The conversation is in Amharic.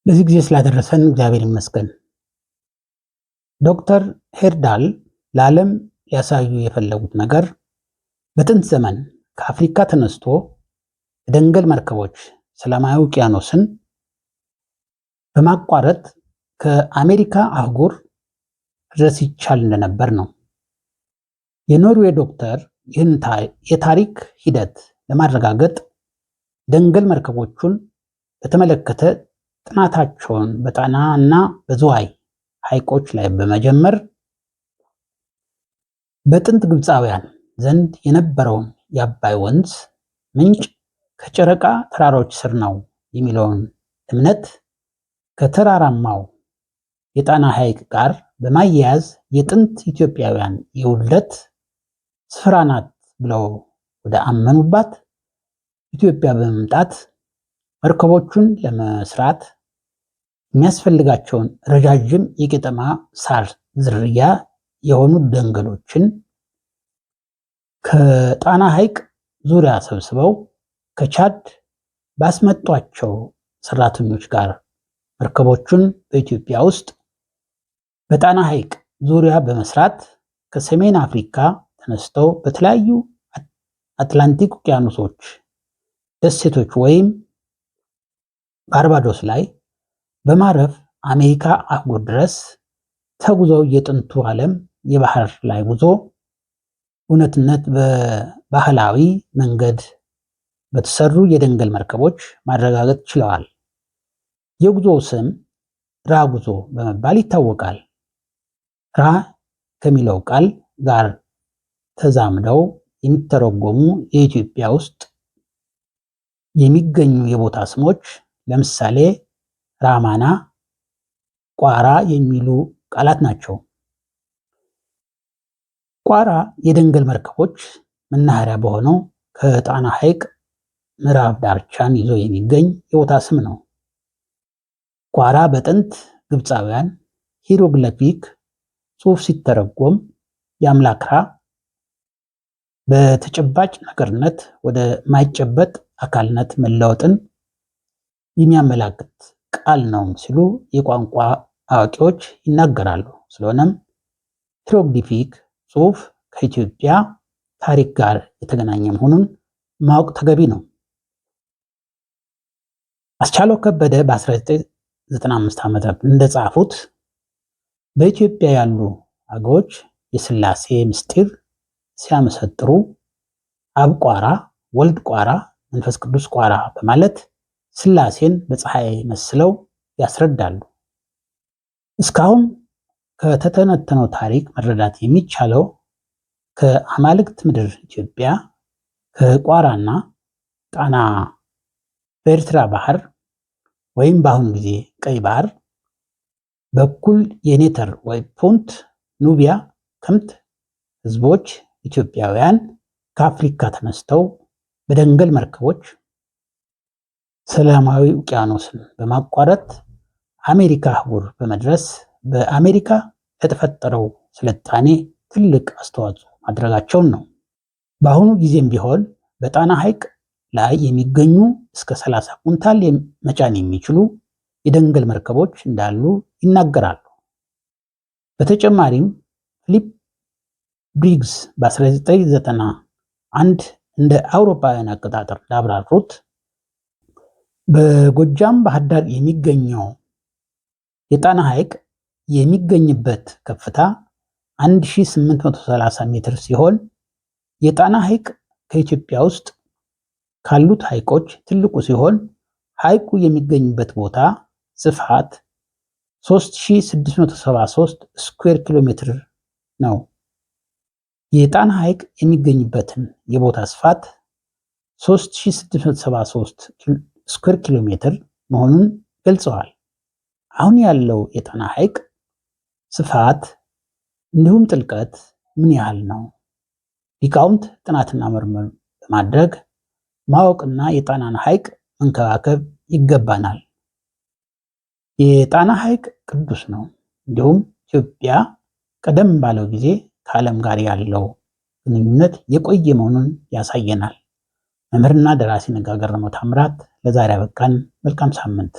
ለዚህ ጊዜ ስላደረሰን እግዚአብሔር ይመስገን። ዶክተር ሄርዳል ለዓለም ሊያሳዩ የፈለጉት ነገር በጥንት ዘመን ከአፍሪካ ተነስቶ የደንገል መርከቦች ሰላማዊ ውቅያኖስን በማቋረጥ ከአሜሪካ አህጉር ድረስ ይቻል እንደነበር ነው። የኖርዌይ ዶክተር ይህን የታሪክ ሂደት ለማረጋገጥ ደንገል መርከቦቹን በተመለከተ ጥናታቸውን በጣና እና በዝዋይ ሐይቆች ላይ በመጀመር በጥንት ግብፃውያን ዘንድ የነበረውን የአባይ ወንዝ ምንጭ ከጨረቃ ተራሮች ስር ነው የሚለውን እምነት ከተራራማው የጣና ሐይቅ ጋር በማያያዝ የጥንት ኢትዮጵያውያን የውልደት ስፍራ ናት ብለው ወደ አመኑባት ኢትዮጵያ በመምጣት መርከቦቹን ለመስራት የሚያስፈልጋቸውን ረዣዥም የቄጠማ ሳር ዝርያ የሆኑ ደንገሎችን ከጣና ሐይቅ ዙሪያ ሰብስበው ከቻድ ባስመጧቸው ሰራተኞች ጋር መርከቦቹን በኢትዮጵያ ውስጥ በጣና ሐይቅ ዙሪያ በመስራት ከሰሜን አፍሪካ ተነስተው በተለያዩ አትላንቲክ ውቅያኖሶች ደሴቶች ወይም ባርባዶስ ላይ በማረፍ አሜሪካ አህጉር ድረስ ተጉዘው የጥንቱ ዓለም የባህር ላይ ጉዞ እውነትነት በባህላዊ መንገድ በተሰሩ የደንገል መርከቦች ማረጋገጥ ችለዋል። የጉዞው ስም ራ ጉዞ በመባል ይታወቃል። ራ ከሚለው ቃል ጋር ተዛምደው የሚተረጎሙ የኢትዮጵያ ውስጥ የሚገኙ የቦታ ስሞች ለምሳሌ ራማና፣ ቋራ የሚሉ ቃላት ናቸው። ቋራ የደንገል መርከቦች መናኸሪያ በሆነው ከጣና ሐይቅ ምዕራብ ዳርቻን ይዞ የሚገኝ የቦታ ስም ነው። ቋራ በጥንት ግብፃውያን ሂሮግሊፊክ ጽሑፍ ሲተረጎም የአምላክ ራ በተጨባጭ ነገርነት ወደ ማይጨበጥ አካልነት መለወጥን የሚያመላክት ቃል ነው ሲሉ የቋንቋ አዋቂዎች ይናገራሉ። ስለሆነም ሂሮግሊፊክ ጽሑፍ ከኢትዮጵያ ታሪክ ጋር የተገናኘ መሆኑን ማወቅ ተገቢ ነው። አስቻለው ከበደ በ1995 ዓ.ም እንደጻፉት በኢትዮጵያ ያሉ አገዎች የሥላሴ ምስጢር ሲያመሰጥሩ አብ ቋራ፣ ወልድ ቋራ፣ መንፈስ ቅዱስ ቋራ በማለት ሥላሴን በፀሐይ መስለው ያስረዳሉ። እስካሁን ከተተነተነው ታሪክ መረዳት የሚቻለው ከአማልክት ምድር ኢትዮጵያ ከቋራና ጣና በኤርትራ ባህር ወይም በአሁኑ ጊዜ ቀይ ባህር በኩል የኔተር ወይ ፑንት ኑቢያ ከምት ህዝቦች ኢትዮጵያውያን ከአፍሪካ ተነስተው በደንገል መርከቦች ሰላማዊ ውቅያኖስን በማቋረጥ አሜሪካ አህጉር በመድረስ በአሜሪካ ለተፈጠረው ስልጣኔ ትልቅ አስተዋጽኦ ማድረጋቸውን ነው። በአሁኑ ጊዜም ቢሆን በጣና ሐይቅ ላይ የሚገኙ እስከ 30 ኩንታል መጫን የሚችሉ የደንገል መርከቦች እንዳሉ ይናገራሉ። በተጨማሪም ፊሊፕ ብሪግስ በ1991 እንደ አውሮፓውያን አቆጣጠር እንዳብራሩት በጎጃም ባህር ዳር የሚገኘው የጣና ሐይቅ የሚገኝበት ከፍታ 1830 ሜትር ሲሆን የጣና ሐይቅ ከኢትዮጵያ ውስጥ ካሉት ሐይቆች ትልቁ ሲሆን ሐይቁ የሚገኝበት ቦታ ስፋት 3673 ስኩዌር ኪሎ ሜትር ነው። የጣና ሐይቅ የሚገኝበትን የቦታ ስፋት 3673 ስኩዌር ኪሎ ሜትር መሆኑን ገልጸዋል። አሁን ያለው የጣና ሐይቅ ስፋት እንዲሁም ጥልቀት ምን ያህል ነው? ሊቃውንት ጥናትና ምርምር በማድረግ ማወቅና የጣናን ሐይቅ መንከባከብ ይገባናል። የጣና ሐይቅ ቅዱስ ነው። እንዲሁም ኢትዮጵያ ቀደም ባለው ጊዜ ከዓለም ጋር ያለው ግንኙነት የቆየ መሆኑን ያሳየናል። መምህርና ደራሲ ነጋ ገረመው ታምራት ለዛሬ አበቃን። መልካም ሳምንት።